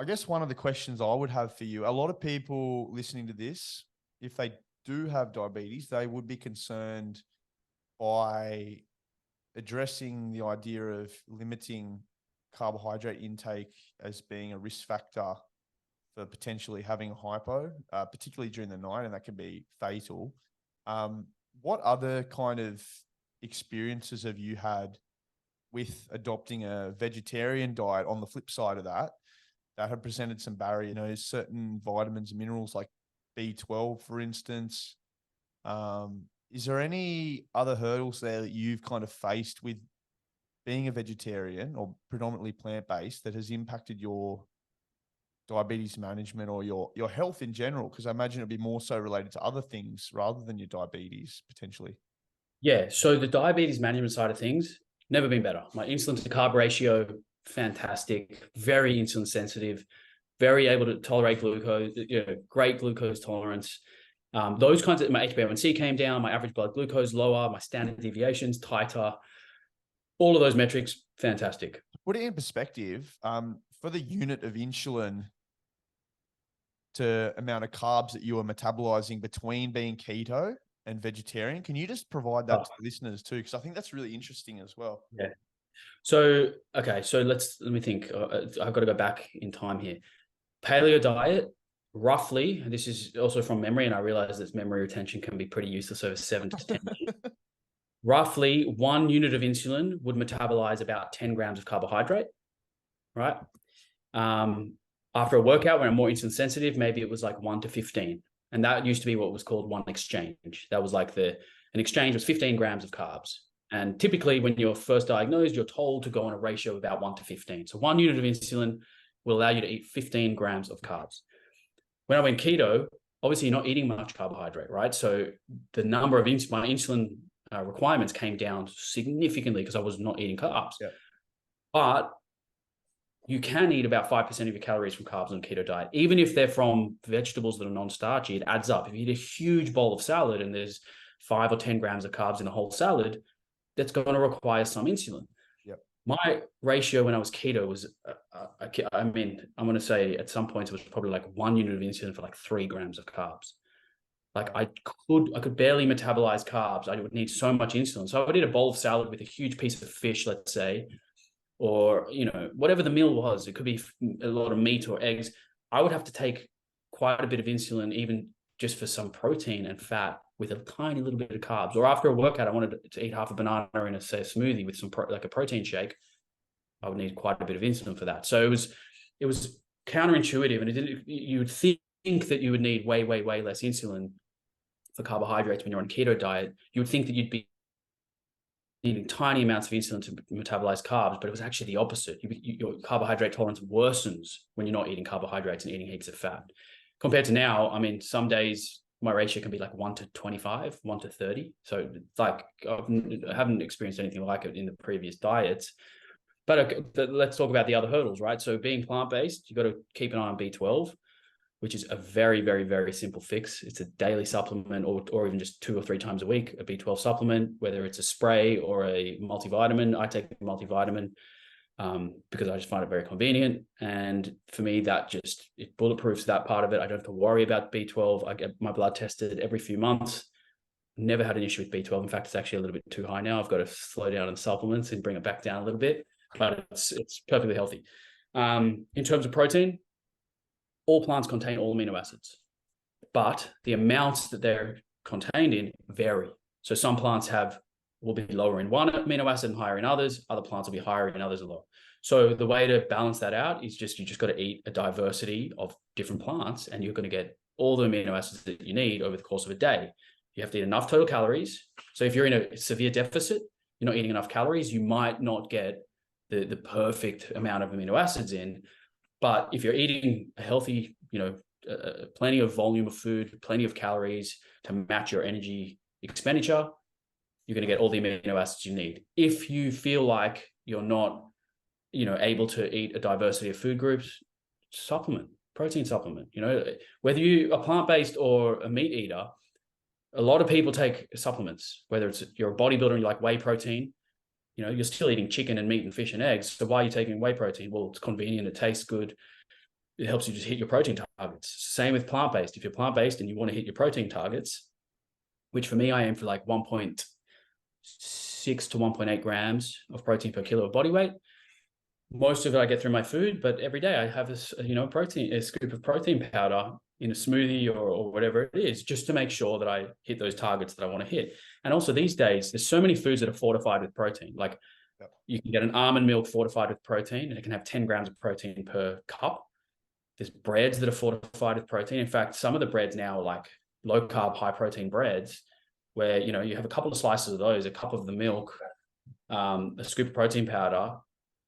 guess one of the questions I would have for you, a lot of people listening to this, if they do have diabetes, they would be concerned by addressing the idea of limiting carbohydrate intake as being a risk factor for potentially having a hypo, particularly during the night, and that can be fatal. What other kind of experiences have you had with adopting a vegetarian diet on the flip side of that have presented some barrier? Certain vitamins and minerals like B12, for instance. Is there any other hurdles there that you've kind of faced with being a vegetarian or predominantly plant-based that has impacted your diabetes management or your health in general? Because I imagine it'd be more so related to other things rather than your diabetes potentially. Yeah. So the diabetes management side of things, never been better. My insulin to carb ratio, fantastic, very insulin sensitive, very able to tolerate glucose, great glucose tolerance. Those kinds of, my HbA1c came down, my average blood glucose lower, my standard deviations tighter, all of those metrics, fantastic. Put it in perspective, for the unit of insulin to amount of carbs that you are metabolizing between being keto and vegetarian, can you just provide that to the listeners too? Because I think that's really interesting as well. Yeah. So, okay. So let me think. I've got to go back in time here. Paleo diet, roughly, and this is also from memory, and I realize that memory retention can be pretty useless over 7 to 10 years. Roughly 1 unit of insulin would metabolize about 10 grams of carbohydrate, right? After a workout, when I'm more insulin sensitive, maybe it was like 1 to 15. And that used to be what was called one exchange. That was like an exchange was 15 grams of carbs. And typically when you're first diagnosed, you're told to go on a ratio of about 1 to 15. So 1 unit of insulin will allow you to eat 15 grams of carbs. When I went keto, obviously you're not eating much carbohydrate, right? So the number of my insulin requirements came down significantly because I was not eating carbs. Yeah. But you can eat about 5% of your calories from carbs on keto diet. Even if they're from vegetables that are non-starchy, it adds up. If you eat a huge bowl of salad and there's 5 or 10 grams of carbs in a whole salad, that's going to require some insulin. Yep. My ratio when I was keto was, I'm going to say at some points it was probably like 1 unit of insulin for like 3 grams of carbs. Like I could barely metabolize carbs. I would need so much insulin. So I would eat a bowl of salad with a huge piece of fish, let's say, or, whatever the meal was. It could be a lot of meat or eggs. I would have to take quite a bit of insulin, even just for some protein and fat with a tiny little bit of carbs. Or after a workout, I wanted to eat half a banana in a smoothie with some like a protein shake. I would need quite a bit of insulin for that. So it was counterintuitive, and you would think that you would need way, way, way less insulin for carbohydrates when you're on a keto diet. You would think that you'd be needing tiny amounts of insulin to metabolize carbs, but it was actually the opposite. Your carbohydrate tolerance worsens when you're not eating carbohydrates and eating heaps of fat. Compared to now, some days my ratio can be like 1 to 25, 1 to 30. So it's like I haven't experienced anything like it in the previous diets. But let's talk about the other hurdles, right? So being plant-based, you've got to keep an eye on B12, which is a very, very, very simple fix. It's a daily supplement or even just 2 or 3 times a week, a B12 supplement, whether it's a spray or a multivitamin. I take a multivitamin because I just find it very convenient. And for me, it bulletproofs that part of it. I don't have to worry about B12. I get my blood tested every few months. Never had an issue with B12. In fact, it's actually a little bit too high now. I've got to slow down on supplements and bring it back down a little bit, but it's perfectly healthy. In terms of protein, all plants contain all amino acids, but the amounts that they're contained in vary. So some plants will be lower in one amino acid and higher in others. Other plants will be higher and others are lower. So the way to balance that out is you just got to eat a diversity of different plants, and you're going to get all the amino acids that you need over the course of a day. You have to eat enough total calories. So if you're in a severe deficit, you're not eating enough calories, you might not get the perfect amount of amino acids in. But if you're eating a healthy, plenty of volume of food, plenty of calories to match your energy expenditure, you're going to get all the amino acids you need. If you feel like you're not, able to eat a diversity of food groups, protein supplement. Whether you are plant-based or a meat eater, a lot of people take supplements, whether you're a bodybuilder and you like whey protein. You're still eating chicken and meat and fish and eggs. So why are you taking whey protein? Well, it's convenient. It tastes good. it helps you just hit your protein targets. Same with plant-based. If you're plant-based and you want to hit your protein targets, which for me, I aim for like 1.6 to 1.8 grams of protein per kilo of body weight. Most of it I get through my food, but every day I have a scoop of protein powder in a smoothie or whatever it is, just to make sure that I hit those targets that I want to hit. And also these days, there's so many foods that are fortified with protein. Like you can get an almond milk fortified with protein, and it can have 10 grams of protein per cup. There's breads that are fortified with protein. In fact, some of the breads now are like low carb, high protein breads, where you have a couple of slices of those, a cup of the milk, a scoop of protein powder.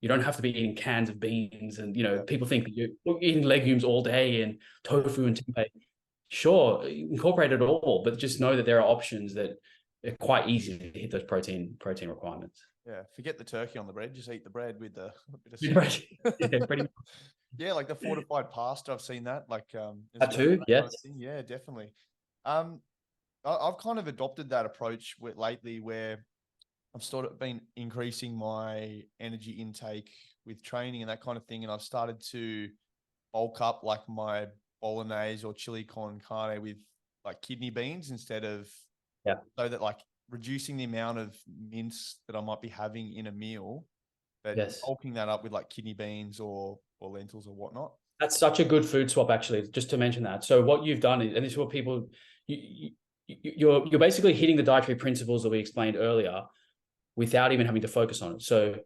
You don't have to be eating cans of beans, and people think that you're eating legumes all day and tofu and tempeh. Sure, incorporate it all, but just know that there are options that are quite easy to hit those protein requirements. Yeah, forget the turkey on the bread. Just eat the bread with a bit of Yeah, pretty much. Yeah, like the fortified pasta. I've seen that. Like That too, yes. kind of thing. Yeah, definitely. I've kind of adopted that approach lately, where I've sort of been increasing my energy intake with training and that kind of thing, and I've started to bulk up like my bolognese or chili con carne with like kidney beans instead of, so that like reducing the amount of mince that I might be having in a meal, but bulking that up with like kidney beans or lentils or whatnot. That's such a good food swap, actually, just to mention that. So what you've done is, and this is what people, you're basically hitting the dietary principles that we explained earlier without even having to focus on it. So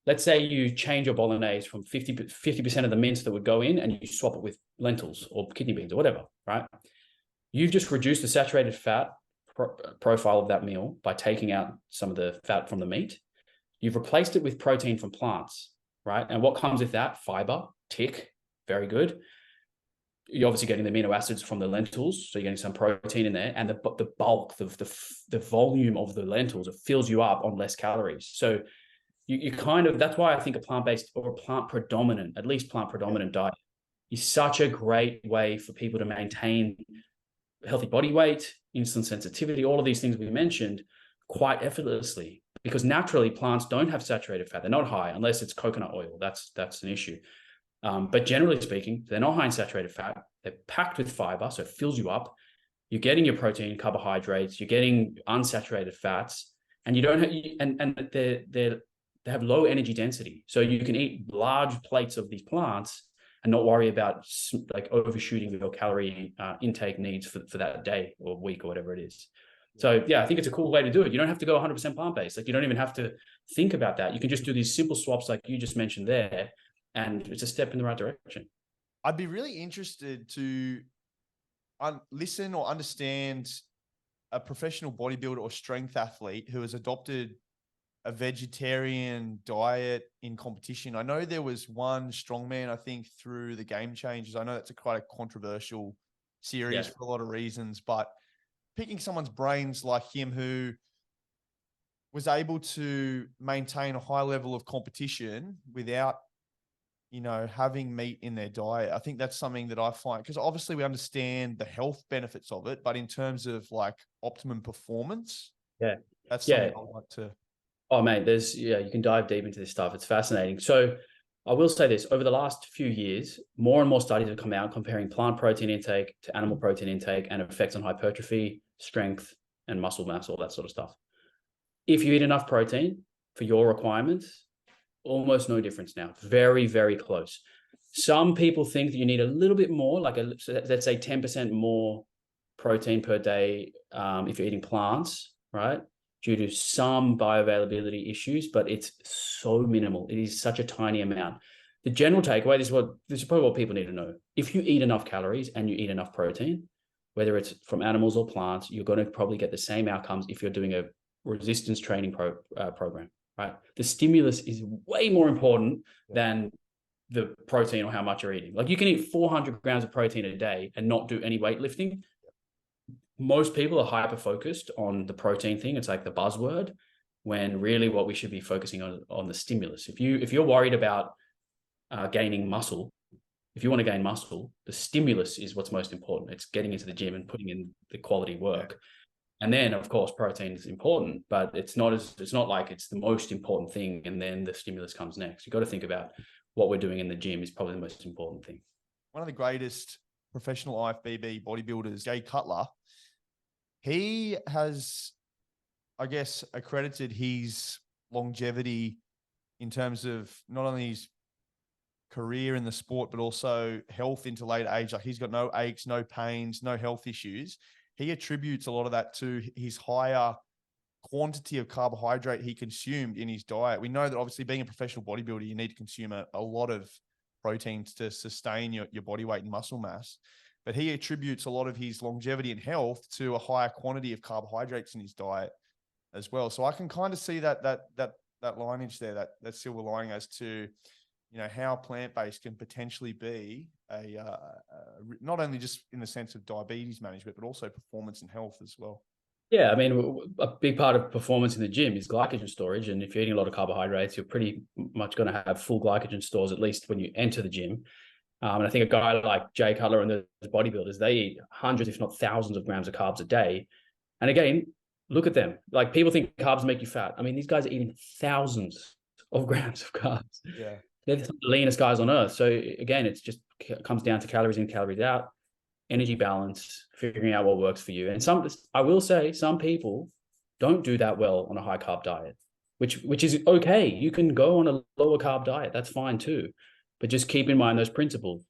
let's say you change your bolognese from 50% of the mince that would go in, and you swap it with lentils or kidney beans or whatever, right? You've just reduced the saturated fat profile of that meal by taking out some of the fat from the meat. You've replaced it with protein from plants, right? And what comes with that? Fiber, tick, very good. You're obviously getting the amino acids from the lentils, so you're getting some protein in there, and the bulk, the volume of the lentils, it fills you up on less calories. So you kind of, that's why I think a plant-based or a plant predominant diet is such a great way for people to maintain healthy body weight, insulin sensitivity, all of these things we mentioned quite effortlessly, because naturally plants don't have saturated fat. They're not high unless it's coconut oil. That's an issue. But generally speaking, they're not high in saturated fat. They're packed with fiber, so it fills you up. You're getting your protein, carbohydrates. You're getting unsaturated fats, and you don't have, and they have low energy density. So you can eat large plates of these plants and not worry about like overshooting your calorie intake needs for that day or week or whatever it is. So yeah, I think it's a cool way to do it. You don't have to go 100% plant-based. Like you don't even have to think about that. You can just do these simple swaps like you just mentioned there, and it's a step in the right direction. I'd be really interested to listen or understand a professional bodybuilder or strength athlete who has adopted a vegetarian diet in competition. I know there was one strongman, I think, through the Game Changers. I know that's quite a controversial series for a lot of reasons, but picking someone's brains like him who was able to maintain a high level of competition without, having meat in their diet. I think that's something that I find, because obviously we understand the health benefits of it, but in terms of like optimum performance, that's something I want to. Oh, mate, you can dive deep into this stuff. It's fascinating. So I will say this, over the last few years, more and more studies have come out comparing plant protein intake to animal protein intake and effects on hypertrophy, strength, and muscle mass, all that sort of stuff. If you eat enough protein for your requirements, almost no difference now. Very, very close. Some people think that you need a little bit more, like let's say 10% more protein per day if you're eating plants, right? Due to some bioavailability issues, but it's so minimal. It is such a tiny amount. The general takeaway, this is probably what people need to know. If you eat enough calories and you eat enough protein, whether it's from animals or plants, you're going to probably get the same outcomes if you're doing a resistance training program, right? The stimulus is way more important than the protein or how much you're eating. Like you can eat 400 grams of protein a day and not do any weightlifting. Most people are hyper-focused on the protein thing. It's like the buzzword, when really what we should be focusing on the stimulus. If you're worried about gaining muscle, if you want to gain muscle, the stimulus is what's most important. It's getting into the gym and putting in the quality work. And then, of course, protein is important, but it's not like it's the most important thing and then the stimulus comes next. You've got to think about what we're doing in the gym is probably the most important thing. one of the greatest professional IFBB bodybuilders, Jay Cutler, he has, I guess, accredited his longevity in terms of not only his career in the sport, but also health into late age. Like he's got no aches, no pains, no health issues. He attributes a lot of that to his higher quantity of carbohydrate he consumed in his diet. We know that obviously being a professional bodybuilder, you need to consume a lot of proteins to sustain your body weight and muscle mass. But he attributes a lot of his longevity and health to a higher quantity of carbohydrates in his diet as well. So I can kind of see that lineage there, that silver lining as to, you know, how plant-based can potentially be not only just in the sense of diabetes management, but also performance and health as well. Yeah, I mean, a big part of performance in the gym is glycogen storage. And if you're eating a lot of carbohydrates, you're pretty much going to have full glycogen stores, at least when you enter the gym. And I think a guy like Jay Cutler and those bodybuilders, they eat hundreds, if not thousands of grams of carbs a day. And again, look at them. Like people think carbs make you fat. I mean, these guys are eating thousands of grams of carbs. Yeah. They're the leanest guys on earth. So again, it's just comes down to calories in, calories out, energy balance, figuring out what works for you. And I will say some people don't do that well on a high carb diet, which is okay. You can go on a lower carb diet. That's fine too. But just keep in mind those principles.